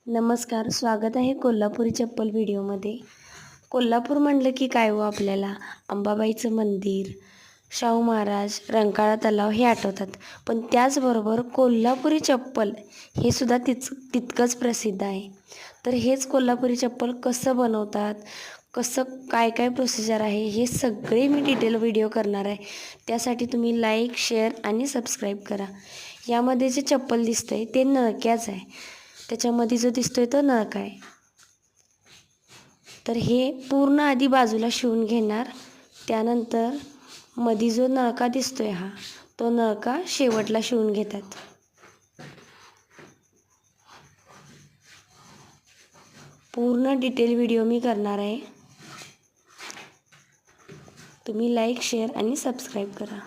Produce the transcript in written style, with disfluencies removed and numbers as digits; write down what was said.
नमस्कार, स्वागत आहे कोल्हापुरी चप्पल व्हिडिओमध्ये। कोल्हापूर म्हणलं की काय हो, आपल्याला अंबाबाईचं मंदिर, शाहू महाराज, रंकाळा तलाव हे आठवतात। पण त्याचबरोबर कोल्हापुरी चप्पल हे सुद्धा तितकंच प्रसिद्ध आहे। तर हेच कोल्हापुरी चप्पल कसं बनवतात, कसं काय काय प्रोसिजर आहे, हे सगळे मी डिटेल व्हिडिओ करणार आहे। त्यासाठी तुम्ही लाईक, शेअर आणि सबस्क्राईब करा। यामध्ये जे चप्पल दिसतंय ते नळक्याचं आहे। त्याच्यामध्ये जो दिसतोय तो नळका आहे। तर हे पूर्ण आधी बाजूला शिवून घेणार, त्यानंतर मध्ये जो नळका दिसतोय तो नळका शेवटला शिवून घेतात। पूर्ण डिटेल व्हिडिओ मी करणार आहे। तुम्ही लाईक, शेअर आणि सबस्क्राईब करा।